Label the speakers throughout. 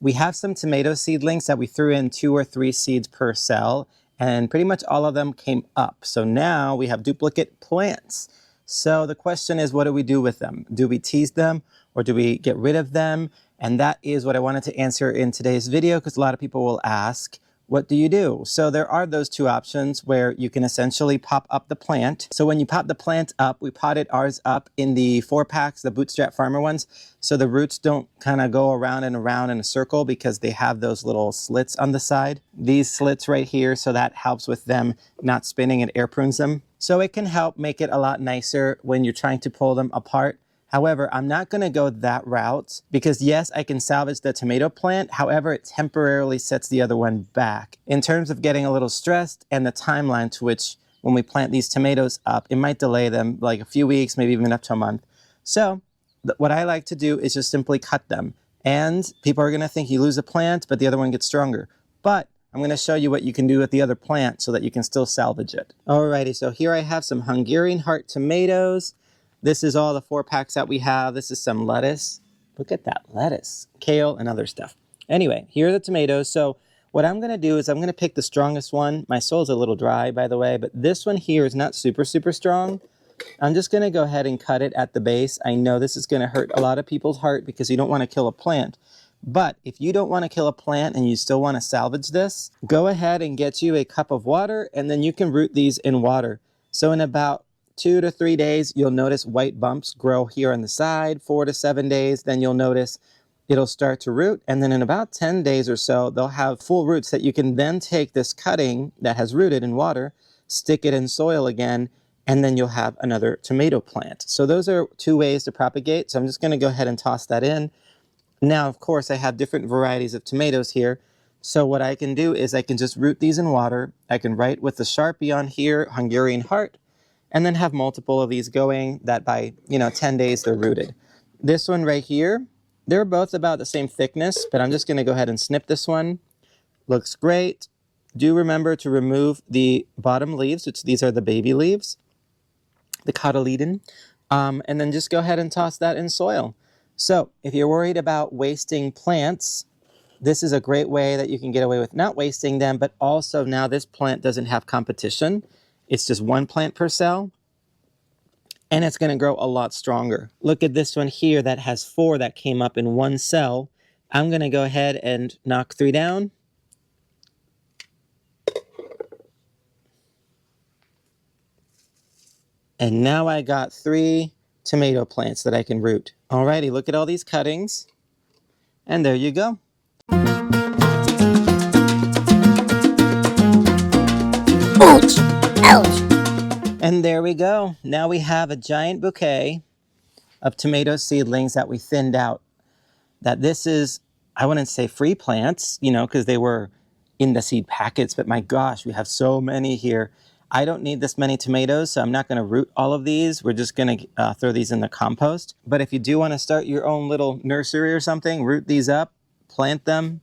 Speaker 1: we have some tomato seedlings that we threw in 2 or 3 seeds per cell, and pretty much all of them came up. So now we have duplicate plants. So the question is, what do we do with them? Do we tease them or do we get rid of them? And that is what I wanted to answer in today's video, because a lot of people will ask, what do you do? So there are those 2 options where you can essentially pop up the plant. So when you pop the plant up, we potted ours up in the 4-packs, the Bootstrap Farmer ones. So the roots don't kind of go around and around in a circle because they have those little slits on the side. These slits right here, so that helps with them not spinning and air prunes them. So it can help make it a lot nicer when you're trying to pull them apart. However, I'm not going to go that route because yes, I can salvage the tomato plant. However, it temporarily sets the other one back. In terms of getting a little stressed and the timeline to which when we plant these tomatoes up, it might delay them like a few weeks, maybe even up to a month. So what I like to do is just simply cut them. And people are going to think you lose a plant, but the other one gets stronger. But I'm going to show you what you can do with the other plant so that you can still salvage it. Alrighty, so here I have some Hungarian heart tomatoes. This is all the 4-packs that we have. This is some lettuce. Look at that lettuce, kale, and other stuff. Anyway, here are the tomatoes. So what I'm going to do is I'm going to pick the strongest one. My soil's a little dry, by the way, but this one here is not super strong. I'm just going to go ahead and cut it at the base. I know this is going to hurt a lot of people's heart because you don't want to kill a plant. But if you don't want to kill a plant and you still want to salvage this, go ahead and get you a cup of water, and then you can root these in water. So in about 2 to 3 days, you'll notice white bumps grow here on the side. 4 to 7 days, then you'll notice it'll start to root. And then in about 10 days or so, they'll have full roots that you can then take this cutting that has rooted in water, stick it in soil again, and then you'll have another tomato plant. So those are 2 ways to propagate. So I'm just going to go ahead and toss that in. Now, of course, I have different varieties of tomatoes here. So what I can do is I can just root these in water. I can write with the Sharpie on here, Hungarian heart, and then have multiple of these going that by, 10 days they're rooted. This one right here, they're both about the same thickness, but I'm just going to go ahead and snip this one. Looks great. Do remember to remove the bottom leaves, which these are the baby leaves, the cotyledon, and then just go ahead and toss that in soil. So if you're worried about wasting plants, this is a great way that you can get away with not wasting them, but also now this plant doesn't have competition. It's just 1 plant per cell, and it's going to grow a lot stronger. Look at this one here that has 4 that came up in 1 cell. I'm going to go ahead and knock 3 down. And now I got 3 tomato plants that I can root. Alrighty, look at all these cuttings. And there you go. Ouch! Ouch! And there we go. Now we have a giant bouquet of tomato seedlings that we thinned out. That this is, I wouldn't say free plants, because they were in the seed packets, but my gosh, we have so many here. I don't need this many tomatoes, so I'm not going to root all of these. We're just going to throw these in the compost. But if you do want to start your own little nursery or something, root these up, plant them,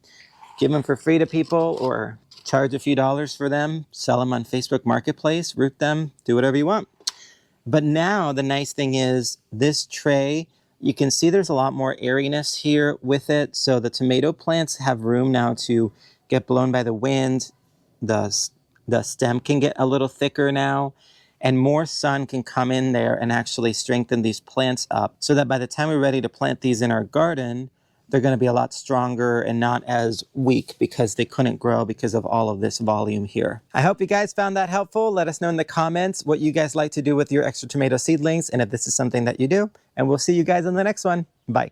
Speaker 1: give them for free to people, or charge a few dollars for them, sell them on Facebook Marketplace, root them, do whatever you want. But now the nice thing is this tray, you can see there's a lot more airiness here with it. So the tomato plants have room now to get blown by the wind. The stem can get a little thicker now, and more sun can come in there and actually strengthen these plants up so that by the time we're ready to plant these in our garden, they're going to be a lot stronger and not as weak because they couldn't grow because of all of this volume here. I hope you guys found that helpful. Let us know in the comments what you guys like to do with your extra tomato seedlings and if this is something that you do. And we'll see you guys in the next one. Bye.